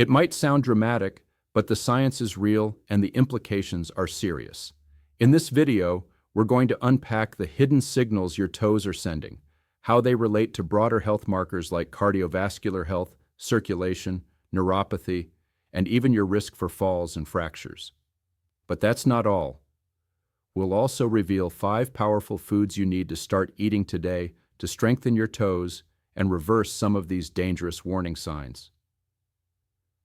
It might sound dramatic, but the science is real and the implications are serious. In this video, we're going to unpack the hidden signals your toes are sending, how they relate to broader health markers like cardiovascular health, circulation, neuropathy, and even your risk for falls and fractures. But that's not all. We'll also reveal 5 powerful foods you need to start eating today to strengthen your toes and reverse some of these dangerous warning signs.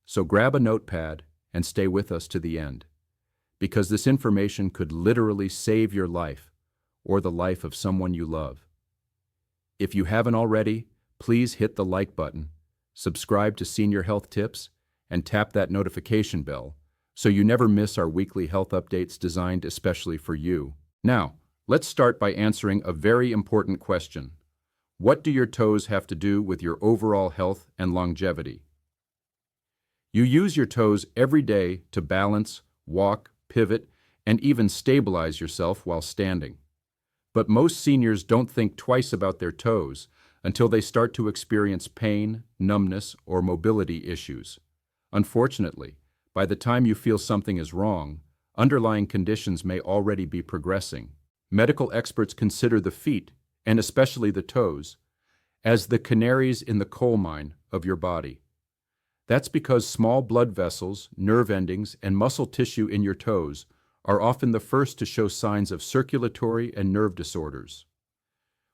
So grab a notepad and stay with us to the end, because this information could literally save your life or the life of someone you love. If you haven't already, please hit the like button, subscribe to Senior Health Tips, and tap that notification bell so you never miss our weekly health updates designed especially for you. Now, let's start by answering a very important question. What do your toes have to do with your overall health and longevity? You use your toes every day to balance, walk, pivot, and even stabilize yourself while standing. But most seniors don't think twice about their toes until they start to experience pain, numbness, or mobility issues. Unfortunately, by the time you feel something is wrong, underlying conditions may already be progressing. Medical experts consider the feet, and especially the toes, as the canaries in the coal mine of your body. That's because small blood vessels, nerve endings, and muscle tissue in your toes are often the first to show signs of circulatory and nerve disorders.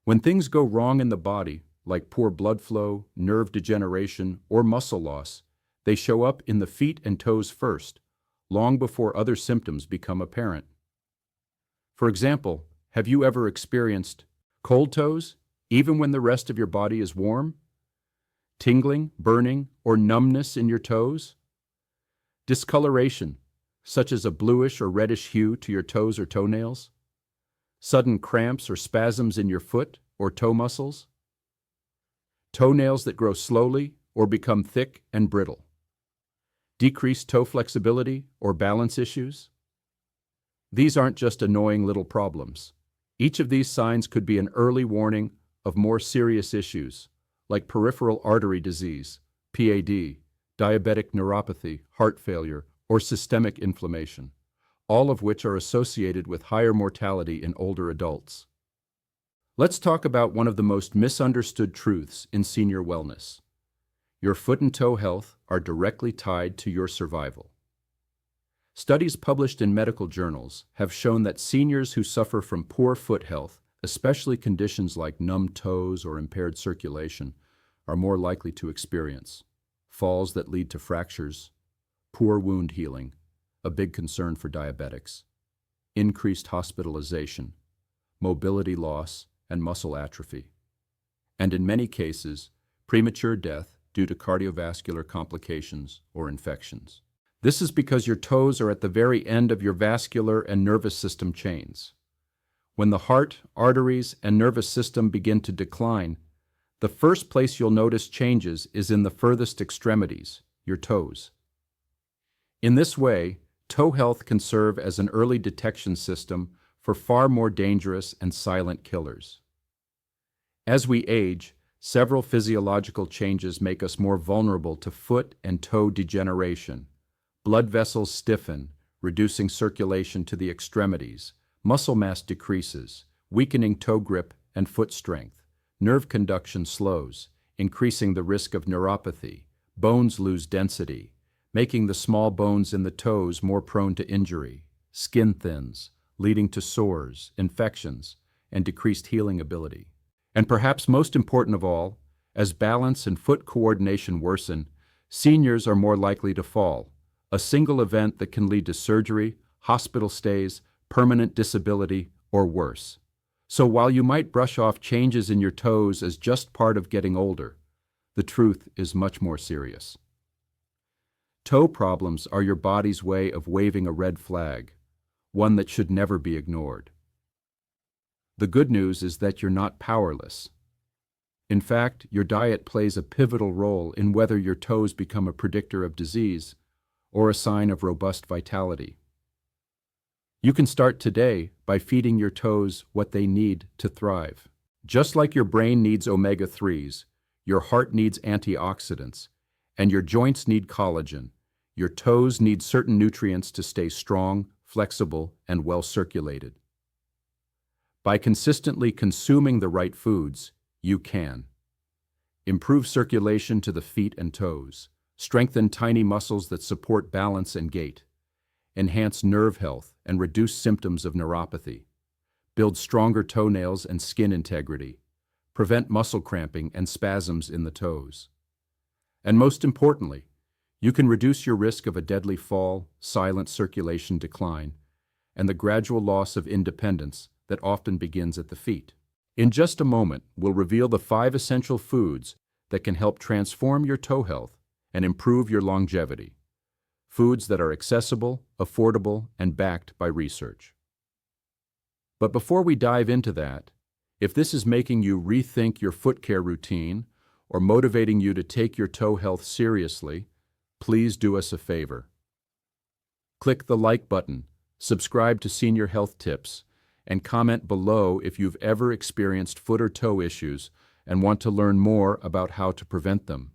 When things go wrong in the body, like poor blood flow, nerve degeneration, or muscle loss, they show up in the feet and toes first, long before other symptoms become apparent. For example, have you ever experienced cold toes, even when the rest of your body is warm? Tingling, burning, or numbness in your toes? Discoloration, such as a bluish or reddish hue to your toes or toenails? Sudden cramps or spasms in your foot or toe muscles? Toenails that grow slowly or become thick and brittle? Decreased toe flexibility or balance issues? These aren't just annoying little problems. Each of these signs could be an early warning of more serious issues, like peripheral artery disease, PAD, diabetic neuropathy, heart failure, or systemic inflammation, all of which are associated with higher mortality in older adults. Let's talk about one of the most misunderstood truths in senior wellness. Your foot and toe health are directly tied to your survival. Studies published in medical journals have shown that seniors who suffer from poor foot health, especially conditions like numb toes or impaired circulation, are more likely to experience falls that lead to fractures, poor wound healing, a big concern for diabetics, increased hospitalization, mobility loss, and muscle atrophy, and in many cases, premature death due to cardiovascular complications or infections. This is because your toes are at the very end of your vascular and nervous system chains. When the heart, arteries, and nervous system begin to decline, the first place you'll notice changes is in the furthest extremities, your toes. In this way, toe health can serve as an early detection system for far more dangerous and silent killers. As we age, several physiological changes make us more vulnerable to foot and toe degeneration. Blood vessels stiffen, reducing circulation to the extremities. Muscle mass decreases, weakening toe grip and foot strength. Nerve conduction slows, increasing the risk of neuropathy. Bones lose density, making the small bones in the toes more prone to injury. Skin thins, leading to sores, infections, and decreased healing ability. And perhaps most important of all, as balance and foot coordination worsen, seniors are more likely to fall, a single event that can lead to surgery, hospital stays, permanent disability, or worse. So while you might brush off changes in your toes as just part of getting older, the truth is much more serious. Toe problems are your body's way of waving a red flag, one that should never be ignored. The good news is that you're not powerless. In fact, your diet plays a pivotal role in whether your toes become a predictor of disease or a sign of robust vitality. You can start today by feeding your toes what they need to thrive. Just like your brain needs omega-3s, your heart needs antioxidants, And your joints need collagen. Your toes need certain nutrients to stay strong, flexible, and well circulated. By consistently consuming the right foods, you can improve circulation to the feet and toes, strengthen tiny muscles that support balance and gait, enhance nerve health and reduce symptoms of neuropathy, build stronger toenails and skin integrity, prevent muscle cramping and spasms in the toes. And most importantly, you can reduce your risk of a deadly fall, silent circulation decline, and the gradual loss of independence that often begins at the feet. In just a moment, we'll reveal the 5 essential foods that can help transform your toe health and improve your longevity. Foods that are accessible, affordable, and backed by research. But before we dive into that, if this is making you rethink your foot care routine or motivating you to take your toe health seriously, please do us a favor. Click the like button, subscribe to Senior Health Tips, and comment below if you've ever experienced foot or toe issues and want to learn more about how to prevent them.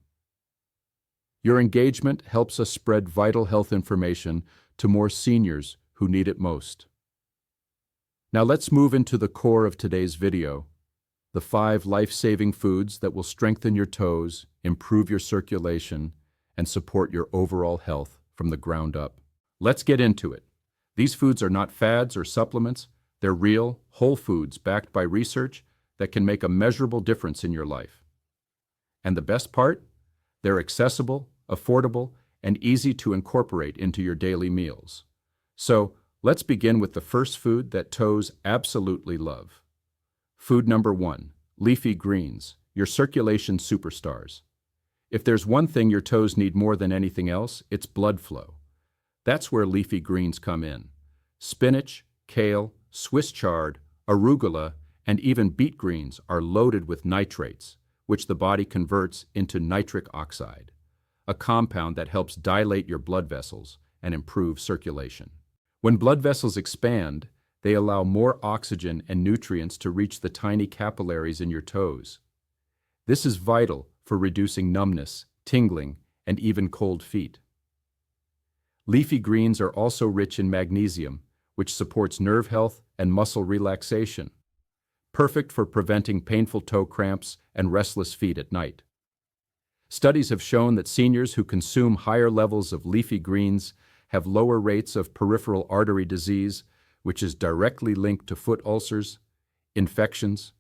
Your engagement helps us spread vital health information to more seniors who need it most. Now let's move into the core of today's video, the 5 life-saving foods that will strengthen your toes, improve your circulation, and support your overall health from the ground up. Let's get into it. These foods are not fads or supplements. They're real, whole foods backed by research that can make a measurable difference in your life. And the best part? They're accessible, affordable, and easy to incorporate into your daily meals. So, let's begin with the first food that toes absolutely love. Food number 1, leafy greens, your circulation superstars. If there's one thing your toes need more than anything else, it's blood flow. That's where leafy greens come in. Spinach, kale, Swiss chard, arugula, and even beet greens are loaded with nitrates, which the body converts into nitric oxide, a compound that helps dilate your blood vessels and improve circulation. When blood vessels expand, they allow more oxygen and nutrients to reach the tiny capillaries in your toes. This is vital for reducing numbness, tingling, and even cold feet. Leafy greens are also rich in magnesium, which supports nerve health and muscle relaxation, perfect for preventing painful toe cramps and restless feet at night. Studies have shown that seniors who consume higher levels of leafy greens have lower rates of peripheral artery disease, which is directly linked to foot ulcers, infections,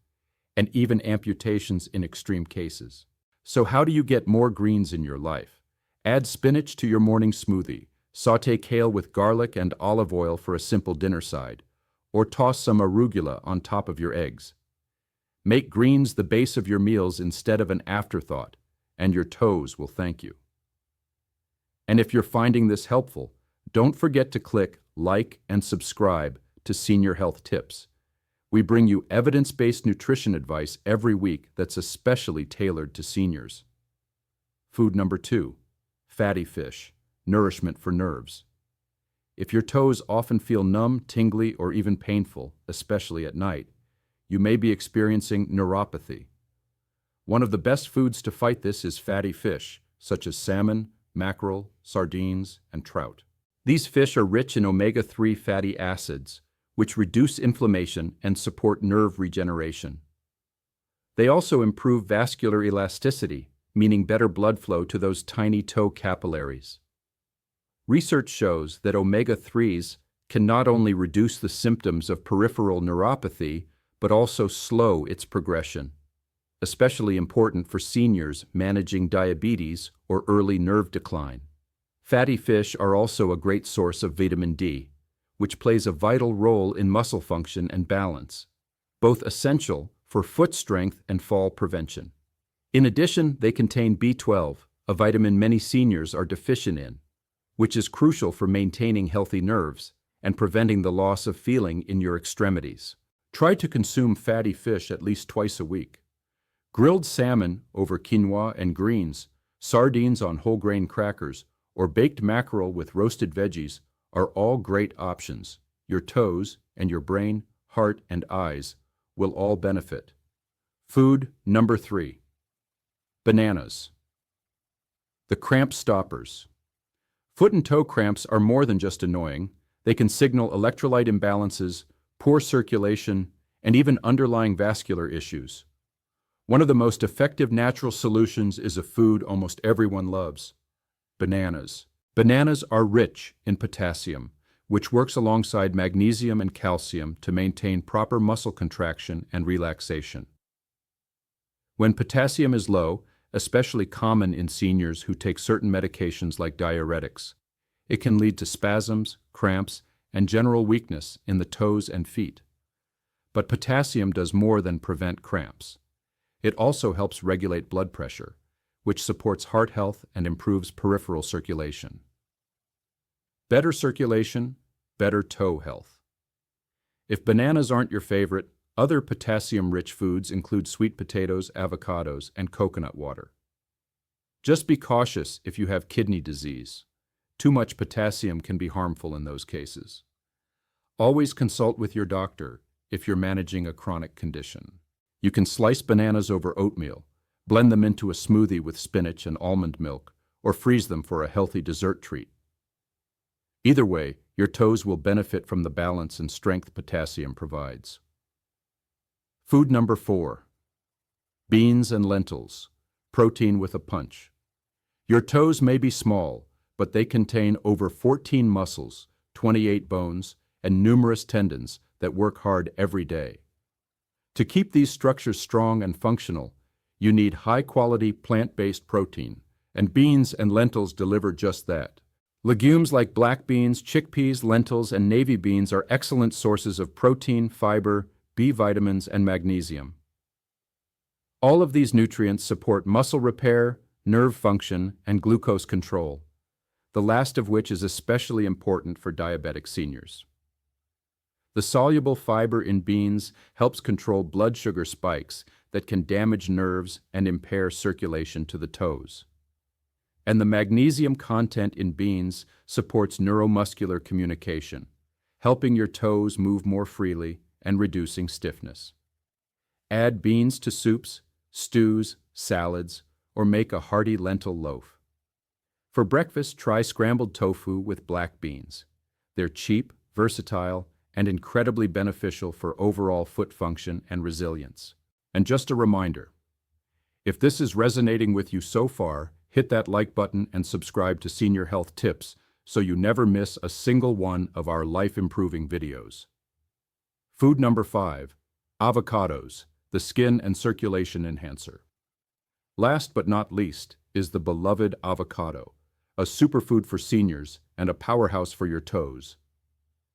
and even amputations in extreme cases. So how do you get more greens in your life? Add spinach to your morning smoothie, sauté kale with garlic and olive oil for a simple dinner side, or toss some arugula on top of your eggs. Make greens the base of your meals instead of an afterthought, and your toes will thank you. And if you're finding this helpful, don't forget to click like and subscribe to Senior Health Tips. We bring you evidence-based nutrition advice every week that's especially tailored to seniors. Food number 2, fatty fish, nourishment for nerves. If your toes often feel numb, tingly, or even painful, especially at night, you may be experiencing neuropathy. One of the best foods to fight this is fatty fish, such as salmon, mackerel, sardines, and trout. These fish are rich in omega-3 fatty acids, which reduce inflammation and support nerve regeneration. They also improve vascular elasticity, meaning better blood flow to those tiny toe capillaries. Research shows that omega-3s can not only reduce the symptoms of peripheral neuropathy, but also slow its progression, especially important for seniors managing diabetes or early nerve decline. Fatty fish are also a great source of vitamin D, which plays a vital role in muscle function and balance, both essential for foot strength and fall prevention. In addition, they contain B12, a vitamin many seniors are deficient in, which is crucial for maintaining healthy nerves and preventing the loss of feeling in your extremities. Try to consume fatty fish at least twice a week. Grilled salmon over quinoa and greens, sardines on whole grain crackers, or baked mackerel with roasted veggies are all great options. Your toes and your brain, heart, and eyes will all benefit. Food number 3, bananas. The cramp stoppers. Foot and toe cramps are more than just annoying. They can signal electrolyte imbalances, poor circulation, and even underlying vascular issues. One of the most effective natural solutions is a food almost everyone loves: bananas. Bananas are rich in potassium, which works alongside magnesium and calcium to maintain proper muscle contraction and relaxation. When potassium is low, especially common in seniors who take certain medications like diuretics, it can lead to spasms, cramps, and general weakness in the toes and feet. But potassium does more than prevent cramps. It also helps regulate blood pressure, which supports heart health and improves peripheral circulation. Better circulation, better toe health. If bananas aren't your favorite, other potassium-rich foods include sweet potatoes, avocados, and coconut water. Just be cautious if you have kidney disease. Too much potassium can be harmful in those cases. Always consult with your doctor if you're managing a chronic condition. You can slice bananas over oatmeal, blend them into a smoothie with spinach and almond milk, or freeze them for a healthy dessert treat. Either way, your toes will benefit from the balance and strength potassium provides. Food number 4. Beans and lentils. Protein with a punch. Your toes may be small, but they contain over 14 muscles, 28 bones, and numerous tendons that work hard every day. To keep these structures strong and functional, you need high-quality plant-based protein, and beans and lentils deliver just that. Legumes like black beans, chickpeas, lentils, and navy beans are excellent sources of protein, fiber, B vitamins, and magnesium. All of these nutrients support muscle repair, nerve function, and glucose control, the last of which is especially important for diabetic seniors. The soluble fiber in beans helps control blood sugar spikes that can damage nerves and impair circulation to the toes. And the magnesium content in beans supports neuromuscular communication, helping your toes move more freely and reducing stiffness. Add beans to soups, stews, salads, or make a hearty lentil loaf. For breakfast, try scrambled tofu with black beans. They're cheap, versatile, and incredibly beneficial for overall foot function and resilience. And just a reminder, if this is resonating with you so far, hit that like button and subscribe to Senior Health Tips so you never miss a single one of our life-improving videos. Food number 5. Avocados, the skin and circulation enhancer. Last but not least is the beloved avocado, a superfood for seniors and a powerhouse for your toes.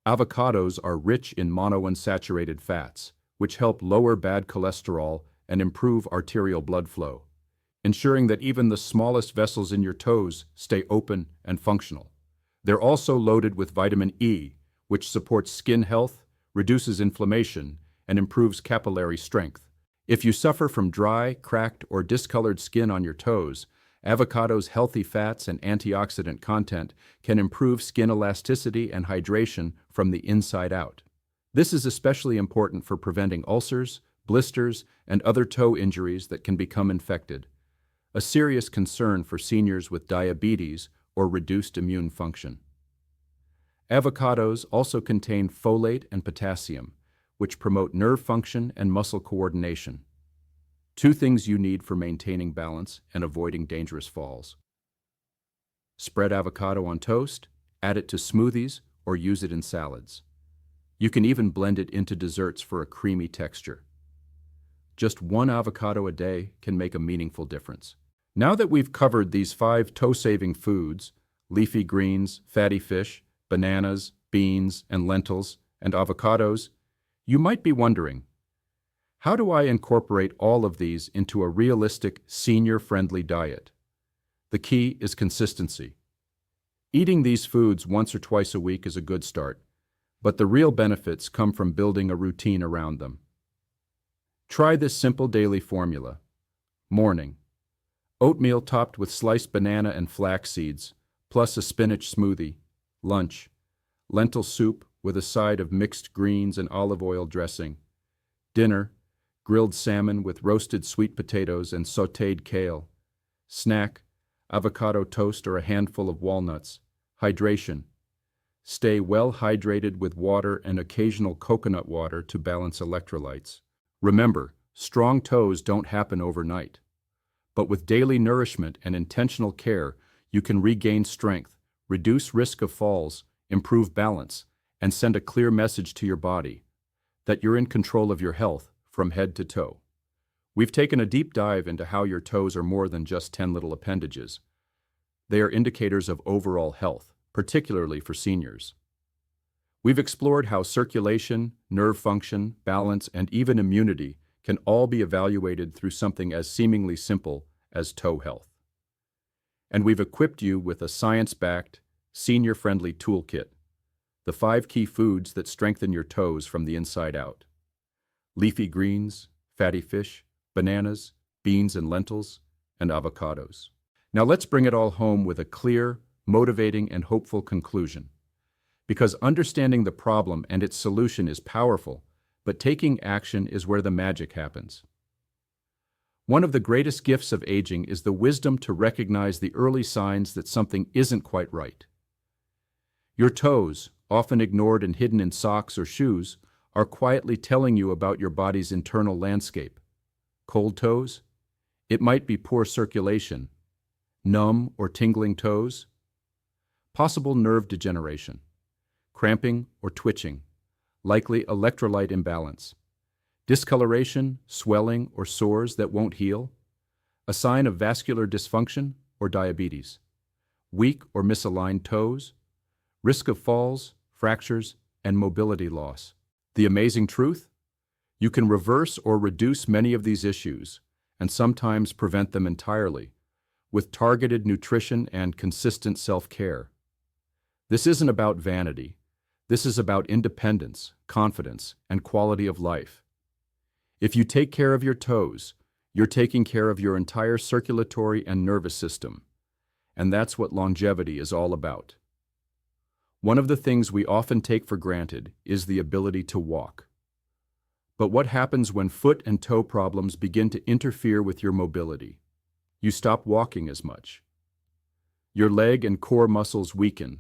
Avocados are rich in monounsaturated fats, which help lower bad cholesterol and improve arterial blood flow, ensuring that even the smallest vessels in your toes stay open and functional. They're also loaded with vitamin E, which supports skin health, reduces inflammation, and improves capillary strength. If you suffer from dry, cracked, or discolored skin on your toes, avocado's healthy fats and antioxidant content can improve skin elasticity and hydration from the inside out. This is especially important for preventing ulcers, blisters, and other toe injuries that can become infected, a serious concern for seniors with diabetes or reduced immune function. Avocados also contain folate and potassium, which promote nerve function and muscle coordination. Two things you need for maintaining balance and avoiding dangerous falls. Spread avocado on toast, add it to smoothies, or use it in salads. You can even blend it into desserts for a creamy texture. Just one avocado a day can make a meaningful difference. Now that we've covered these 5 toe-saving foods, leafy greens, fatty fish, bananas, beans, and lentils, and avocados, you might be wondering, how do I incorporate all of these into a realistic, senior-friendly diet? The key is consistency. Eating these foods once or twice a week is a good start, but the real benefits come from building a routine around them. Try this simple daily formula. Morning: oatmeal topped with sliced banana and flax seeds, plus a spinach smoothie. Lunch: lentil soup with a side of mixed greens and olive oil dressing. Dinner: grilled salmon with roasted sweet potatoes and sautéed kale. Snack: avocado toast or a handful of walnuts. Hydration. Stay well hydrated with water and occasional coconut water to balance electrolytes. Remember, strong toes don't happen overnight. But with daily nourishment and intentional care, you can regain strength, reduce risk of falls, improve balance, and send a clear message to your body that you're in control of your health from head to toe. We've taken a deep dive into how your toes are more than just 10 little appendages. They are indicators of overall health, particularly for seniors. We've explored how circulation, nerve function, balance, and even immunity can all be evaluated through something as seemingly simple as toe health. And we've equipped you with a science-backed, senior-friendly toolkit, the 5 key foods that strengthen your toes from the inside out. Leafy greens, fatty fish, bananas, beans and lentils, and avocados. Now let's bring it all home with a clear, motivating, and hopeful conclusion. Because understanding the problem and its solution is powerful, but taking action is where the magic happens. One of the greatest gifts of aging is the wisdom to recognize the early signs that something isn't quite right. Your toes, often ignored and hidden in socks or shoes, are quietly telling you about your body's internal landscape. Cold toes? It might be poor circulation. Numb or tingling toes? Possible nerve degeneration. Cramping or twitching. Likely electrolyte imbalance. Discoloration, swelling, or sores that won't heal. A sign of vascular dysfunction or diabetes. Weak or misaligned toes. Risk of falls, fractures, and mobility loss. The amazing truth? You can reverse or reduce many of these issues, and sometimes prevent them entirely, with targeted nutrition and consistent self-care. This isn't about vanity. This is about independence, confidence, and quality of life. If you take care of your toes, you're taking care of your entire circulatory and nervous system, and that's what longevity is all about. One of the things we often take for granted is the ability to walk. But what happens when foot and toe problems begin to interfere with your mobility? You stop walking as much. Your leg and core muscles weaken.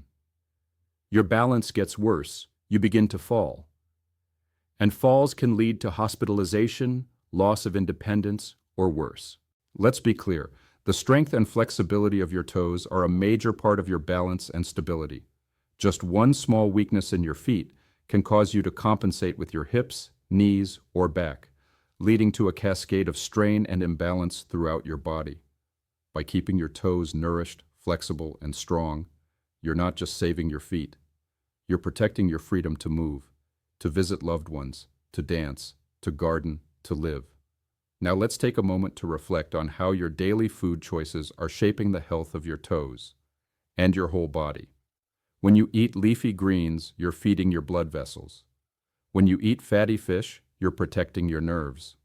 Your balance gets worse. You begin to fall. And falls can lead to hospitalization, loss of independence, or worse. Let's be clear, the strength and flexibility of your toes are a major part of your balance and stability. Just one small weakness in your feet can cause you to compensate with your hips, knees, or back, leading to a cascade of strain and imbalance throughout your body. By keeping your toes nourished, flexible, and strong, you're not just saving your feet. You're protecting your freedom to move, to visit loved ones, to dance, to garden, to live. Now let's take a moment to reflect on how your daily food choices are shaping the health of your toes and your whole body. When you eat leafy greens, you're feeding your blood vessels. When you eat fatty fish, you're protecting your nerves.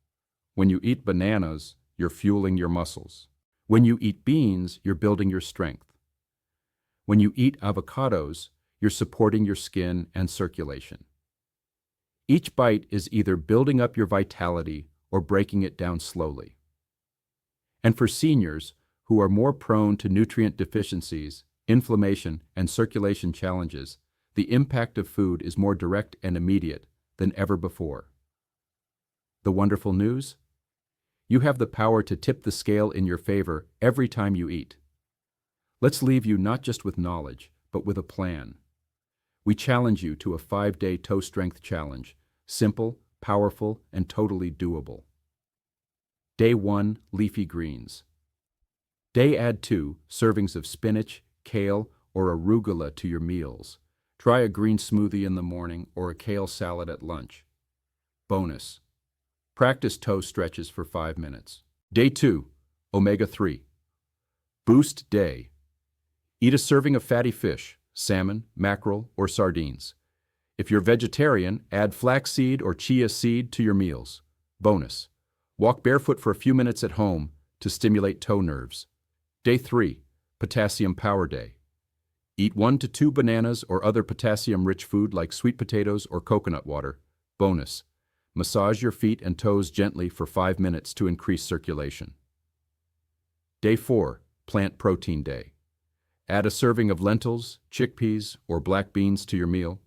When you eat bananas, you're fueling your muscles. When you eat beans, you're building your strength. When you eat avocados, you're supporting your skin and circulation. Each bite is either building up your vitality or breaking it down slowly. And for seniors who are more prone to nutrient deficiencies, inflammation, and circulation challenges, the impact of food is more direct and immediate than ever before. The wonderful news? You have the power to tip the scale in your favor every time you eat. Let's leave you not just with knowledge, but with a plan. We challenge you to a 5-day toe strength challenge, simple, powerful, and totally doable. Day 1, leafy greens. Day add 2 servings of spinach, kale, or arugula to your meals. Try a green smoothie in the morning or a kale salad at lunch. Bonus. Practice toe stretches for 5 minutes. Day 2, omega-3. Boost day. Eat a serving of fatty fish, salmon, mackerel, or sardines. If you're vegetarian, add flaxseed or chia seed to your meals. Bonus. Walk barefoot for a few minutes at home to stimulate toe nerves. Day 3, potassium power day. Eat 1 to 2 bananas or other potassium-rich food like sweet potatoes or coconut water. Bonus. Massage your feet and toes gently for 5 minutes to increase circulation. Day 4, Plant Protein Day. Add a serving of lentils, chickpeas, or black beans to your meal.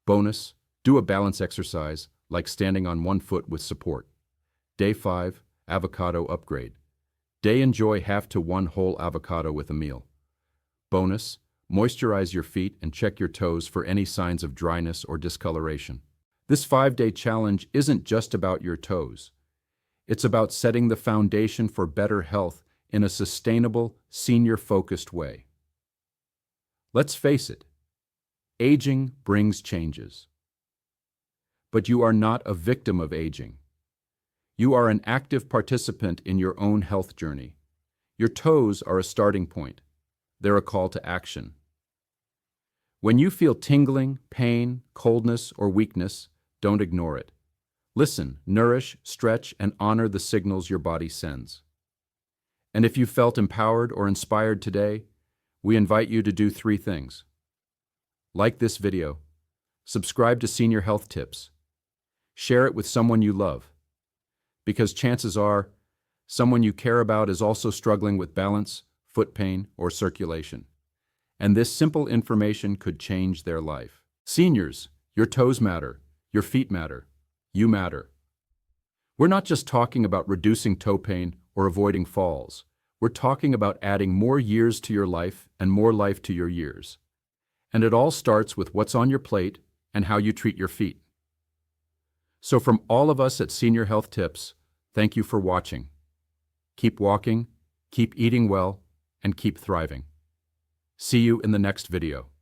Bonus, do a balance exercise, like standing on one foot with support. Day 5, avocado upgrade. Day enjoy half to one whole avocado with a meal. Bonus, moisturize your feet and check your toes for any signs of dryness or discoloration. This 5-day challenge isn't just about your toes. It's about setting the foundation for better health in a sustainable, senior-focused way. Let's face it, aging brings changes. But you are not a victim of aging. You are an active participant in your own health journey. Your toes are a starting point. They're a call to action. When you feel tingling, pain, coldness, or weakness, don't ignore it. Listen, nourish, stretch, and honor the signals your body sends. And if you felt empowered or inspired today, we invite you to do 3 things. Like this video, subscribe to Senior Health Tips, share it with someone you love, because chances are someone you care about is also struggling with balance, foot pain, or circulation. And this simple information could change their life. Seniors, your toes matter, your feet matter, you matter. We're not just talking about reducing toe pain or avoiding falls. We're talking about adding more years to your life and more life to your years. And it all starts with what's on your plate and how you treat your feet. So from all of us at Senior Health Tips, thank you for watching. Keep walking, keep eating well, and keep thriving. See you in the next video.